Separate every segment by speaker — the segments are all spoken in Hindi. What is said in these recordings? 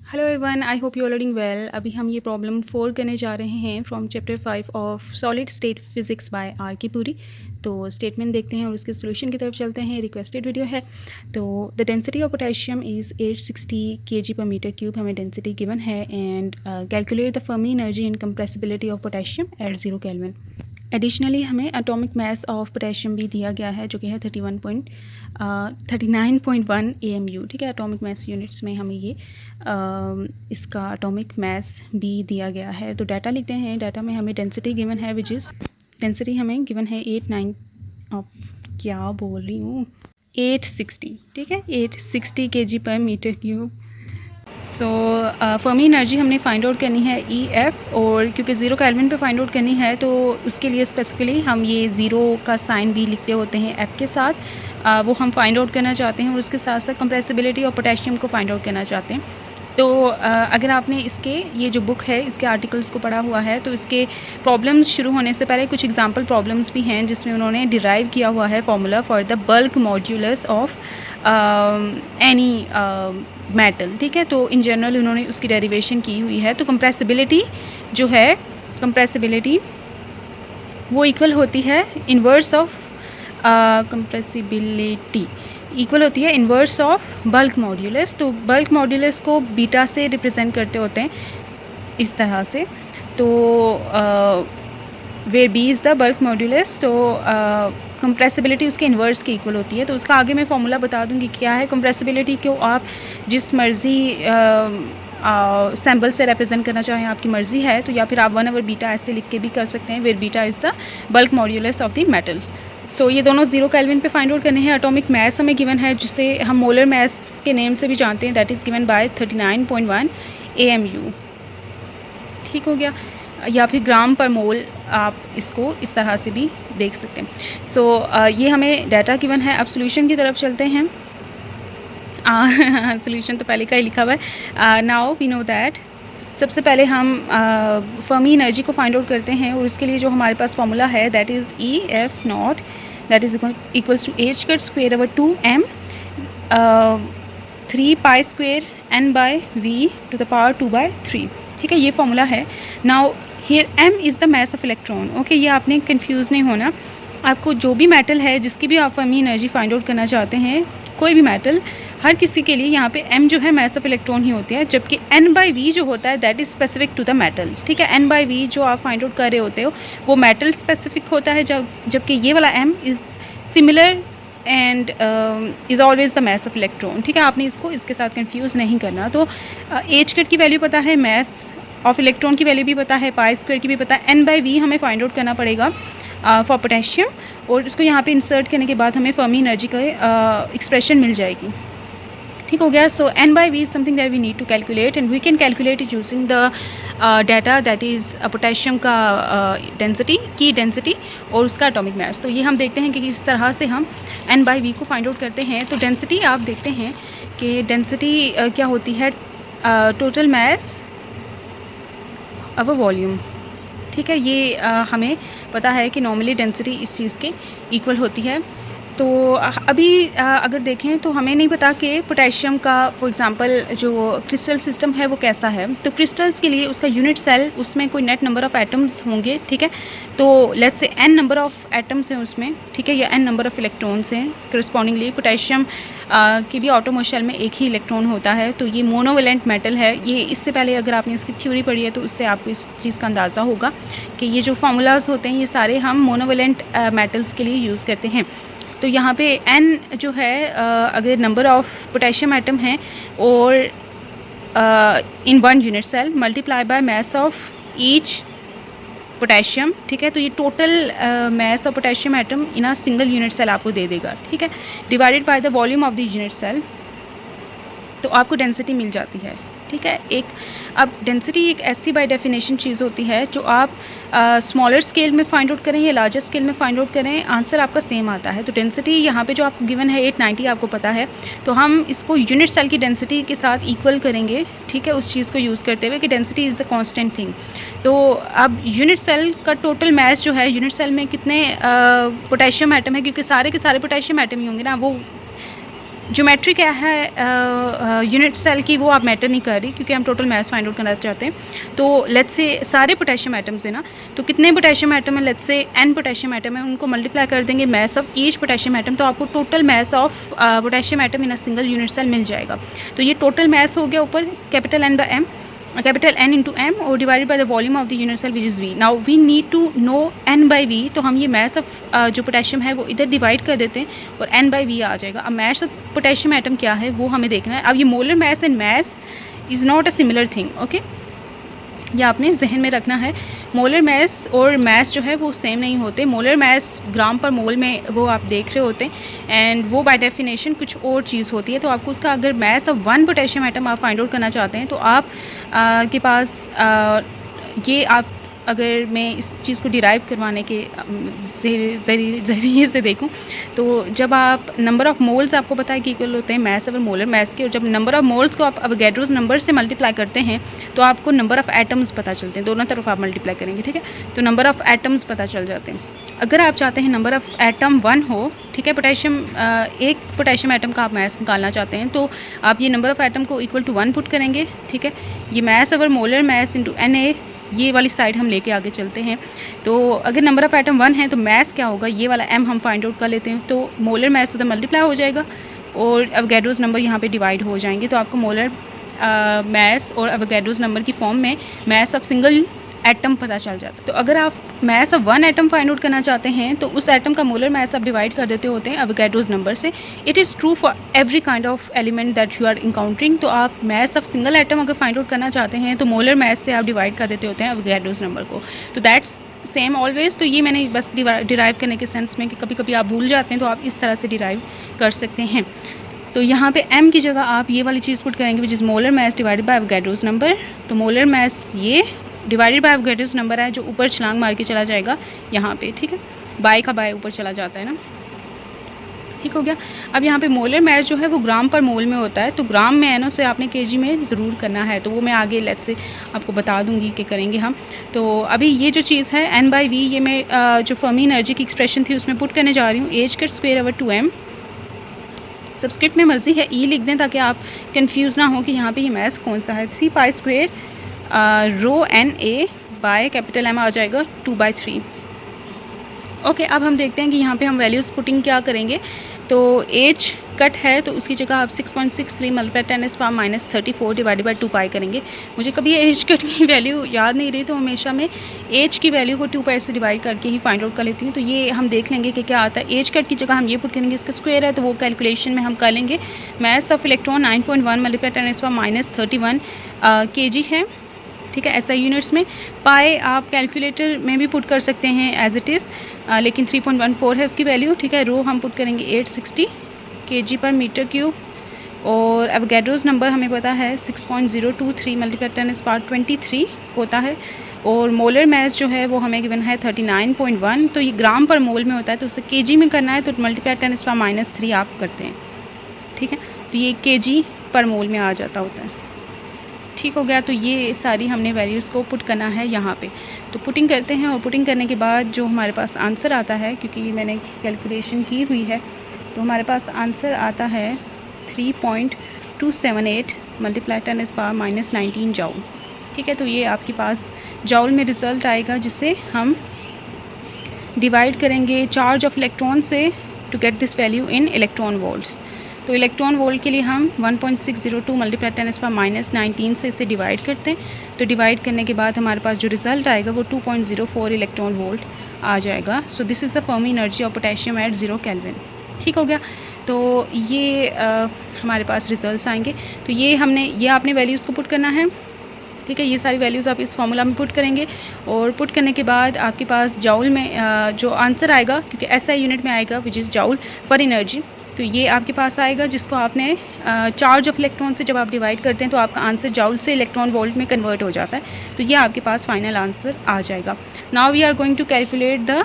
Speaker 1: Hello everyone, I hope you are doing well. अभी हम ये प्रॉब्लम 4 करने जा रहे हैं from chapter 5 of solid state physics by R K Puri. तो स्टेटमेंट देखते हैं और उसके सोल्यूशन की तरफ चलते हैं। रिक्वेस्टेड वीडियो है। तो the density of potassium is 860 kg/m3 हमें डेंसिटी गिवन है। And calculate the Fermi energy and compressibility of potassium at 0 kelvin. Additionally हमें एटॉमिक मास ऑफ पोटेशियम भी दिया गया है जो कि है 39.1 AMU। ठीक है, एटॉमिक मास यूनिट्स में हमें ये इसका एटॉमिक मास भी दिया गया है। तो डाटा लिखते हैं। डाटा में हमें डेंसिटी गिवन है विच इज़ डेंसिटी हमें गिवन है 860। ठीक है, 860 kg/m3। सो फर्मी एनर्जी हमने फाइंड आउट करनी है EF, और क्योंकि 0 केल्विन पे फाइंड आउट करनी है तो उसके लिए स्पेसिफिकली हम ये 0 का साइन भी लिखते होते हैं F के साथ। वो हम फाइंड आउट करना चाहते हैं और उसके साथ साथ कंप्रेसिबिलिटी और पोटेशियम को फाइंड आउट करना चाहते हैं। तो अगर आपने इसके ये जो बुक है इसके आर्टिकल्स को पढ़ा हुआ है तो इसके प्रॉब्लम्स शुरू होने से पहले कुछ एग्जांपल प्रॉब्लम्स भी हैं जिसमें उन्होंने डिराइव किया हुआ है formula for the bulk modulus of any metal. ठीक है, तो इन जनरल उन्होंने उसकी डेरिवेशन की हुई है। तो कंप्रेसिबिलिटी जो है, कंप्रेसिबिलिटी वो इक्वल होती है इन्वर्स ऑफ कंप्रेसिबिलिटी इक्वल होती है इन्वर्स ऑफ बल्क मॉड्यूलस। तो बल्क मॉड्यूलस को बीटा से रिप्रेजेंट करते होते हैं इस तरह से। तो where B is the bulk modulus, तो कंप्रेसिबिलिटी उसके इन्वर्स के इक्वल होती है। तो उसका आगे मैं फॉर्मूला बता दूंगी क्या है। कंप्रेसिबिलिटी को आप जिस मर्ज़ी सैम्पल से रिप्रेजेंट करना चाहें आपकी मर्ज़ी है, तो या फिर आप 1/बीटा ऐसे लिख के भी कर सकते हैं, where beta is the bulk modulus of the metal. So ये दोनों 0 केल्विन पे फाइंड आउट करने हैं। एटॉमिक मास हमें गिवन है जिसे हम मोलर मास के नेम से भी जानते हैं, that is given by 39.1 AMU। ठीक हो गया, या फिर ग्राम पर मोल आप इसको इस तरह से भी देख सकते हैं। सो ये हमें डाटा गिवन है। अब सोल्यूशन की तरफ चलते हैं। सोल्यूशन तो पहले का ही लिखा हुआ है। नाउ वी नो दैट सबसे पहले हम फर्मी एनर्जी को फाइंड आउट करते हैं और उसके लिए जो हमारे पास फॉर्मूला है that is EF0 that is equals to h²/2m 3π² n/v⁴। ठीक है, ये फॉर्मूला है। Now here m is the mass of electron. Okay, ये आपने कंफ्यूज नहीं होना। आपको जो भी मेटल है जिसकी भी आप फर्मी एनर्जी फाइंड आउट करना चाहते हैं, कोई भी मेटल, हर किसी के लिए यहाँ पे m जो है मास ऑफ इलेक्ट्रॉन ही होती है, जबकि n/v जो होता है that is specific to the metal. ठीक है, n/v जो आप फाइंड आउट कर रहे होते हो वो मेटल स्पेसिफिक होता है, जबकि ये वाला m is similar and is always the mass of electron. ठीक है, आपने इसको इसके साथ कंफ्यूज नहीं करना। तो h² की वैल्यू पता है, मास ऑफ इलेक्ट्रॉन की वैल्यू भी पता है, π² की भी पता है, n/v हमें फाइंड आउट करना पड़ेगा फॉर पोटेशियम, और उसको यहाँ पे इंसर्ट करने के बाद हमें फर्मी एनर्जी का एक्सप्रेशन मिल जाएगी। ठीक हो गया। सो n/v is something that we need to calculate and we can calculate it using the data that is potassium का डेंसिटी की डेंसिटी और उसका एटॉमिक मास। तो ये हम देखते हैं कि किस तरह से हम n/v को फाइंड आउट करते हैं। तो डेंसिटी आप देखते हैं कि डेंसिटी क्या होती है, टोटल मास अब वॉल्यूम। ठीक है, ये हमें पता है कि नॉर्मली डेंसिटी इस चीज़ के इक्वल होती है। तो अभी अगर देखें तो हमें नहीं पता कि पोटेशियम का फॉर एग्जांपल जो क्रिस्टल सिस्टम है वो कैसा है। तो क्रिस्टल्स के लिए उसका यूनिट सेल, उसमें कोई नेट नंबर ऑफ़ एटम्स होंगे। ठीक है, तो let's say n number of atoms हैं उसमें। ठीक है, या n नंबर ऑफ़ इलेक्ट्रॉन्स हैं। करस्पॉन्डिंगली पोटेशियम की भी आटोम शेल में एक ही इलेक्ट्रॉन होता है। तो ये मोनोवेलेंट मेटल है। ये इससे पहले अगर आपने इसकी थ्योरी पढ़ी है तो उससे आपको इस चीज़ का अंदाज़ा होगा कि ये जो फार्मूलाज होते हैं ये सारे हम मोनोवेलेंट मेटल्स के लिए यूज़ करते हैं। तो यहाँ पे n जो है अगर नंबर ऑफ़ पोटेशियम एटम हैं और in 1 unit cell multiply by mass of each potassium. ठीक है, तो ये total mass of potassium atom in a single unit cell आपको दे देगा। ठीक है, divided by the volume of the unit cell, तो आपको डेंसिटी मिल जाती है। ठीक है, एक अब डेंसिटी एक ऐसी बाय डेफिनेशन चीज़ होती है जो आप स्मॉलर स्केल में फाइंड आउट करें या लार्जर स्केल में फाइंड आउट करें, आंसर आपका सेम आता है। तो डेंसिटी यहाँ पे जो आपको गिवन है 890 आपको पता है, तो हम इसको यूनिट सेल की डेंसिटी के साथ इक्वल करेंगे। ठीक है, उस चीज़ को यूज़ करते हुए कि density is a constant thing. तो अब यूनिट सेल का टोटल मास जो है, यूनिट सेल में कितने पोटेशियम एटम है, क्योंकि सारे के सारे पोटेशियम एटम ही होंगे ना, वो ज्योमेट्री क्या है यूनिट सेल की, वो आप मैटर नहीं कर रही, क्योंकि हम टोटल मास फाइंड आउट करना चाहते हैं। तो लेट्स से सारे पोटेशियम एटम्स है ना, तो कितने पोटेशियम एटम है, let's say n potassium atom है, उनको मल्टीप्लाई कर देंगे mass of each potassium atom, तो आपको total mass of potassium atom in a single unit cell मिल जाएगा। तो ये टोटल मैस हो गया ऊपर capital N by M, capital N into M और divided by the volume of the unit cell which is V। Now we need to know N by V, तो हम ये मैस ऑफ जो पोटेशियम है वो इधर डिवाइड कर देते हैं और N बाई V आ जाएगा। अब मैस ऑफ पोटेशियम एटम क्या है वो हमें देखना है। अब ये molar mass and mess is not a similar thing, okay, ये आपने जहन में रखना है। मोलर मैस और मैस जो है वो सेम नहीं होते। मोलर मैस ग्राम पर मोल में वो आप देख रहे होते हैं एंड वो बाय डेफिनेशन कुछ और चीज़ होती है। तो आपको उसका अगर मैस ऑफ 1 पोटेशियम एटम आप फाइंड आउट करना चाहते हैं तो आप के पास ये आप अगर मैं इस चीज़ को डिराइव करवाने के ज़रिए से देखूं तो जब आप नंबर ऑफ़ मोल्स आपको पता है कि इक्वल होते हैं मैस और मोलर मैस के, और जब नंबर ऑफ़ मोल्स को आप अवोगाड्रोस नंबर से मल्टीप्लाई करते हैं तो आपको नंबर ऑफ़ एटम्स पता चलते हैं। दोनों तरफ आप मल्टीप्लाई करेंगे, ठीक है, तो नंबर ऑफ़ एटम्स पता चल जाते हैं। अगर आप चाहते हैं नंबर ऑफ़ एटम 1 हो, ठीक है, पोटेशियम एक पोटेशियम एटम का आप मैस निकालना चाहते हैं तो आप ये नंबर ऑफ़ एटम को इक्वल टू 1 पुट करेंगे, ठीक है। ये mass over molar mass into Na, ये वाली साइड हम लेके आगे चलते हैं। तो अगर नंबर ऑफ़ एटम 1 है तो मैस क्या होगा, ये वाला M हम फाइंड आउट कर लेते हैं, तो मोलर मैस उधर मल्टीप्लाई हो जाएगा और अवोगाड्रोस नंबर यहाँ पे डिवाइड हो जाएंगे। तो आपको मोलर मैस और अवोगाड्रोस नंबर की फॉर्म में मैस ऑफ सिंगल एटम पता चल जाता है। तो अगर आप mass of 1 atom find out करना चाहते हैं तो उस एटम का मोलर मैस आप डिवाइड कर देते होते हैं अवोगाड्रोस नंबर से। It is true for every kind of element that you are encountering. तो आप मैस ऑफ सिंगल एटम अगर फाइंड आउट करना चाहते हैं तो मोलर मैस से आप डिवाइड कर देते होते हैं अवोगाड्रोस नंबर को। तो दैट्स सेम ऑलवेज। तो ये मैंने बस डिराइव करने के सेंस में कि कभी कभी आप भूल जाते हैं तो आप इस तरह से डिराइव कर सकते हैं। तो यहाँ पे M की जगह आप ये वाली चीज़ पुट करेंगे which is molar mass divided by Avogadro's number. तो मोलर मैस ये डिवाइडेड बाय अवोगाड्रोस नंबर है जो ऊपर छलांग मार के चला जाएगा यहाँ पे, ठीक है, बाय का बाय ऊपर चला जाता है ना, ठीक हो गया। अब यहाँ पे मोलर मैस जो है वो ग्राम पर मोल में होता है, तो ग्राम में है ना उसे आपने केजी में ज़रूर करना है, तो वो मैं आगे लेट्स से आपको बता दूंगी कि करेंगे हम। तो अभी ये जो चीज़ है N बाई V, ये मैं जो फर्मी एनर्जी की एक्सप्रेशन थी उसमें पुट करने जा रही हूँ। एच का स्क्वायर ओवर 2m, सब्सक्रिप्ट में मर्जी है ई लिख दें ताकि आप कंफ्यूज ना हो कि यहाँ पे ये मैस कौन सा है। 3 pi square rho Na by capital M आ जाएगा 2/3। ओके, अब हम देखते हैं कि यहाँ पे हम वैल्यूज़ पुटिंग क्या करेंगे। तो एज कट है तो उसकी जगह आप 6.63 मल्टीप्लाई 10⁻⁻34 डिवाइडेड बाई 2 पाई करेंगे। मुझे कभी एज कट की वैल्यू याद नहीं रही तो हमेशा मैं एज की वैल्यू को 2 पाई से डिवाइड करके ही फाइंड आउट कर लेती हूँ। तो ये हम देख लेंगे कि क्या आता है। एज कट की जगह हम ये पुट करेंगे, इसका स्क्वायर है तो वो कैलकुलेशन में हम कर लेंगे। Mass of electron 9.1 multiply 10⁻⁻31 kg है, ठीक है, SI यूनिट्स में। पाई आप कैलकुलेटर में भी पुट कर सकते हैं एज इट इज़, लेकिन 3.14 है उसकी वैल्यू, ठीक है। रो हम पुट करेंगे 860 kg पर मीटर क्यूब, और अवोगाड्रोस नंबर हमें पता है 6.023 मल्टीप्लाई 10⁻23 होता है, और मोलर मैस जो है वो हमें गिवन है 39.1। तो ये ग्राम पर मोल में होता है, तो उसे kg में करना है तो मल्टीप्लाई 10⁻³ आप करते हैं, ठीक है, तो ये kg पर मोल में आ जाता होता है, ठीक हो गया। तो ये सारी हमने वैल्यूज़ को पुट करना है यहाँ पे। तो पुटिंग करते हैं, और पुटिंग करने के बाद जो हमारे पास आंसर आता है, क्योंकि ये मैंने कैलकुलेशन की हुई है, तो हमारे पास आंसर आता है 3.278 मल्टीप्लाई 10⁻⁻19 जाउल, ठीक है। तो ये आपके पास जाउल में रिज़ल्ट आएगा, जिसे हम डिवाइड करेंगे चार्ज ऑफ इलेक्ट्रॉन से to get this value in electron volts. तो इलेक्ट्रॉन वोल्ट के लिए हम 1.602 मल्टीप्लाई 10⁻⁻19 से इसे डिवाइड करते हैं। तो डिवाइड करने के बाद हमारे पास जो रिज़ल्ट आएगा वो 2.04 इलेक्ट्रॉन वोल्ट आ जाएगा। So this is the Fermi energy of potassium at 0 kelvin, ठीक हो गया। तो ये हमारे पास रिज़ल्ट आएंगे। तो ये आपने वैल्यूज़ को पुट करना है, ठीक है। ये सारी वैल्यूज़ आप इस फार्मूला में पुट करेंगे, और पुट करने के बाद आपके पास जाउल में जो आंसर आएगा, क्योंकि SI यूनिट में आएगा which is joule for energy, तो ये आपके पास आएगा, जिसको आपने चार्ज ऑफ इलेक्ट्रॉन से जब आप डिवाइड करते हैं तो आपका आंसर जाउल से इलेक्ट्रॉन वोल्ट में कन्वर्ट हो जाता है। तो ये आपके पास फाइनल आंसर आ जाएगा। Now we are going to calculate the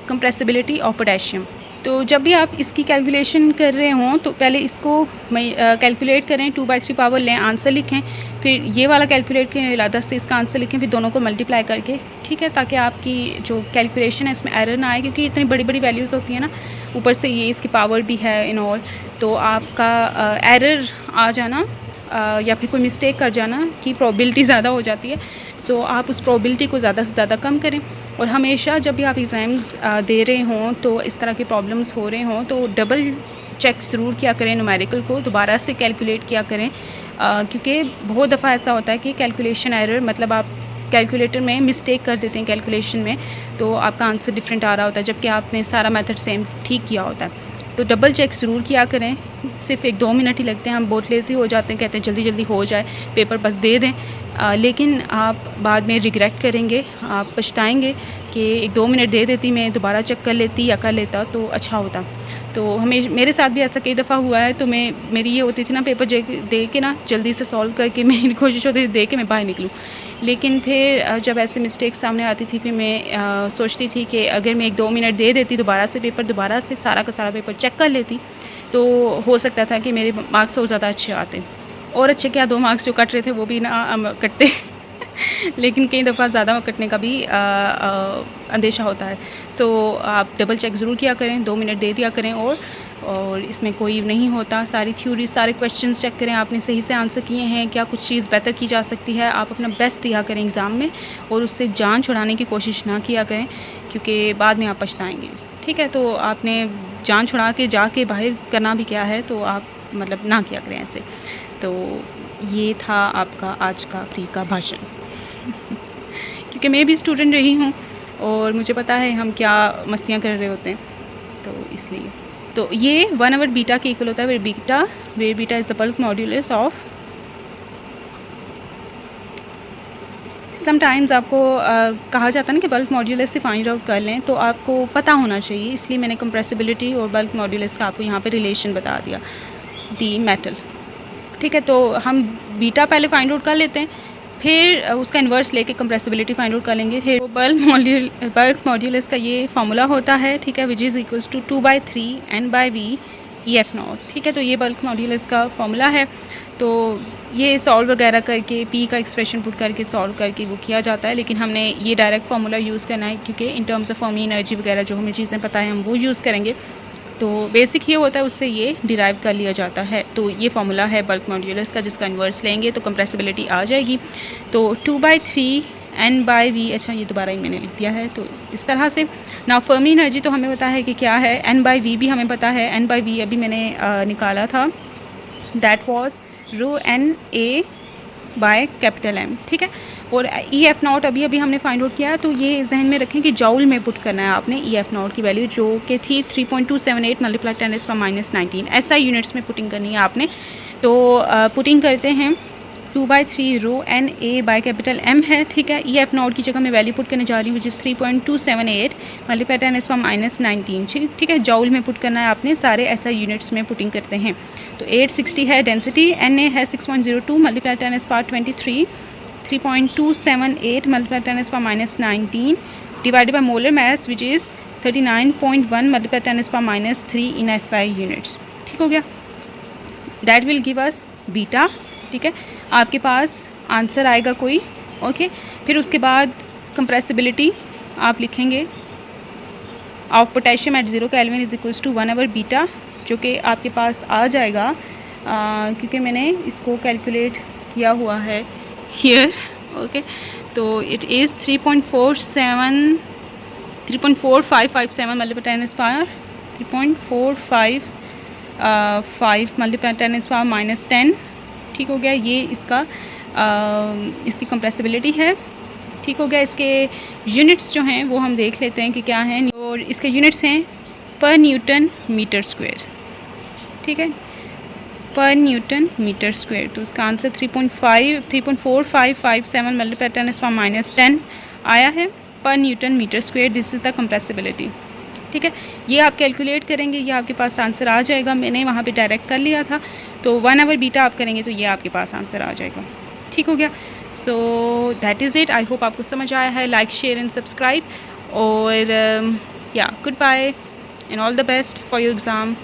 Speaker 1: compressibility of potassium. तो जब भी आप इसकी कैलकुलेशन कर रहे हों तो पहले इसको कैलकुलेट करें, 2/3 पावर लें, आंसर लिखें, फिर ये वाला कैलकुलेट करें, 10 से इसका आंसर लिखें, फिर दोनों को मल्टीप्लाई करके, ठीक है, ताकि आपकी जो कैलकुलेशन है इसमें एरर ना आए, क्योंकि इतनी बड़ी बड़ी वैल्यूज़ होती हैं ना, ऊपर से ये इसकी पावर भी है इन ऑल, तो आपका एरर आ जाना या फिर कोई मिस्टेक कर जाना की प्रोबेबिलिटी ज़्यादा हो जाती है। सो आप उस प्रोबेबिलिटी को ज़्यादा से ज़्यादा कम करें। और हमेशा जब भी आप एग्ज़ाम्स दे रहे हों तो इस तरह के प्रॉब्लम्स हो रहे हों तो डबल चेक ज़रूर किया करें, न्यूमेरिकल को दोबारा से कैलकुलेट किया करें, क्योंकि बहुत दफ़ा ऐसा होता है कि कैलकुलेशन एरर, मतलब आप कैलकुलेटर में मिस्टेक कर देते हैं कैलकुलेशन में, तो आपका आंसर डिफरेंट आ रहा होता है जबकि आपने सारा मेथड सेम ठीक किया होता है। तो डबल चेक ज़रूर किया करें। सिर्फ 1-2 मिनट ही लगते हैं, हम बहुत लेज़ी हो जाते हैं, कहते हैं जल्दी जल्दी हो जाए, पेपर बस दे दें, लेकिन आप बाद में रिग्रेट करेंगे, आप पछताएंगे कि 1-2 मिनट दे देती, मैं दोबारा चेक कर लेती या कर लेता तो अच्छा होता। तो हमें मेरे साथ भी ऐसा कई दफ़ा हुआ है। तो मेरी ये होती थी ना, पेपर दे के ना जल्दी से सॉल्व करके मेरी कोशिश होती थी दे के मैं बाहर निकलूँ, लेकिन फिर जब ऐसे मिस्टेक सामने आती थी फिर मैं सोचती थी कि अगर मैं 1-2 मिनट दे देती दोबारा से पेपर, दोबारा से सारा का सारा पेपर चेक कर लेती तो हो सकता था कि मेरे मार्क्स और ज़्यादा अच्छे आते, और अच्छे क्या 2 मार्क्स जो कट रहे थे वो भी ना कटते लेकिन कई दफ़ा ज़्यादा कटने का भी अंदेशा होता है। सो आप डबल चेक ज़रूर किया करें, 2 मिनट दे दिया करें, और इसमें कोई नहीं होता। सारी थ्योरी, सारे क्वेश्चंस चेक करें, आपने सही से आंसर किए हैं क्या, कुछ चीज़ बेहतर की जा सकती है, आप अपना बेस्ट दिया करें एग्ज़ाम में, और उससे जान छुड़ाने की कोशिश ना किया करें क्योंकि बाद में आप पछताएँगे। ठीक है, तो आपने जान छुड़ा के जाके बाहर करना भी क्या है, तो आप मतलब ना किया करें ऐसे। तो ये था आपका आज का फ्री का भाषण क्योंकि मैं भी स्टूडेंट रही हूँ और मुझे पता है हम क्या मस्तियाँ कर रहे होते हैं, तो इसलिए। तो ये 1 आवर बीटा के इक्वल होता है, where beta is the bulk modulus of. Sometimes आपको कहा जाता है ना कि बल्क मॉड्यूलस से फाइंड आउट कर लें, तो आपको पता होना चाहिए, इसलिए मैंने कंप्रेसिबिलिटी और बल्क मॉड्यूलस का आपको यहाँ पे रिलेशन बता दिया, दी मेटल। ठीक है, तो हम बीटा पहले फाइंड आउट कर लेते हैं, फिर उसका इन्वर्स लेके कंप्रेसिबिलिटी फाइंड आउट कर लेंगे। फिर बल्क मॉड्यूलस का ये फार्मूला होता है, ठीक है, which is equals to 2/3 n/v EF0। ठीक है, तो ये बल्क मॉड्यूलस का फार्मूला है। तो ये सॉल्व वगैरह करके पी का एक्सप्रेशन पुट करके सॉल्व करके वो किया जाता है, लेकिन हमने ये डायरेक्ट फार्मूला यूज़ करना है क्योंकि in terms of Fermi energy वगैरह जो हमें चीज़ें पता है हम वो यूज़ करेंगे। तो बेसिक ये होता है, उससे ये डिराइव कर लिया जाता है। तो ये फार्मूला है बल्क मॉड्यूलस का, जिसका इन्वर्स लेंगे तो कंप्रेसिबिलिटी आ जाएगी। तो 2/3 n/v, अच्छा ये दोबारा ही मैंने लिख दिया है, तो इस तरह से। ना फर्मी एनर्जी तो हमें पता है कि क्या है, n/v भी हमें पता है, n/v अभी मैंने निकाला था, दैट वाज ρNA/M। ठीक है, और EF0 अभी हमने फाइंड आउट किया है, तो ये जहन में रखें कि जॉउल में पुट करना है आपने EF0 की वैल्यू, जो कि थी 3.278 मल्टीप्लाई 10⁻⁻19 SI यूनिट्स में पुटिंग करनी है आपने। तो पुटिंग करते हैं 2/3 ρNA/M है। ठीक है, EF0 की जगह मैं वैल्यू पुट करने जा रही हूँ विच इज़ 3.278 मल्टीप्लाई 10⁻⁻19। ठीक है, जॉउल में पुट करना है आपने, सारे SI यूनिट्स में पुटिंग करते हैं। तो 860 है डेंसिटी, Na है 6.02 multiply 10⁻23 3.278 multiply 10⁻⁻19 divided by molar mass which is 39.1 multiply 10⁻³ in SI units. ठीक हो गया, that will give us beta. ठीक है, आपके पास आंसर आएगा कोई, ओके। फिर उसके बाद कंप्रेसिबिलिटी आप लिखेंगे of potassium at 0 kelvin is equals to 1 over beta, जो कि आपके पास आ जाएगा क्योंकि मैंने इसको कैलकुलेट किया हुआ है हियर, ओके। तो इट इज़ 3.4557 मल्टीप्लाई 3.455 मल्टीप्लाई 10⁻⁻10। ठीक हो गया, ये इसकी कंप्रेसिबिलिटी है। ठीक हो गया, इसके यूनिट्स जो हैं वो हम देख लेते हैं कि क्या हैं, और इसके यूनिट्स हैं पर न्यूटन मीटर स्क्वायर। ठीक है, पर न्यूटन मीटर स्क्वायर, तो इसका आंसर 3.4557 मल्टीप्लाई 10⁻⁻10 आया है पर newton metre square. This is the compressibility. ठीक है, ये आप कैलकुलेट करेंगे, ये आपके पास आंसर आ जाएगा। मैंने वहाँ पे डायरेक्ट कर लिया था, तो 1 आवर बीटा आप करेंगे तो ये आपके पास आंसर आ जाएगा। ठीक हो गया, so that is it. I hope आपको समझ आया है। लाइक, शेयर एंड सब्सक्राइब, और या good bye and all the best for your exam.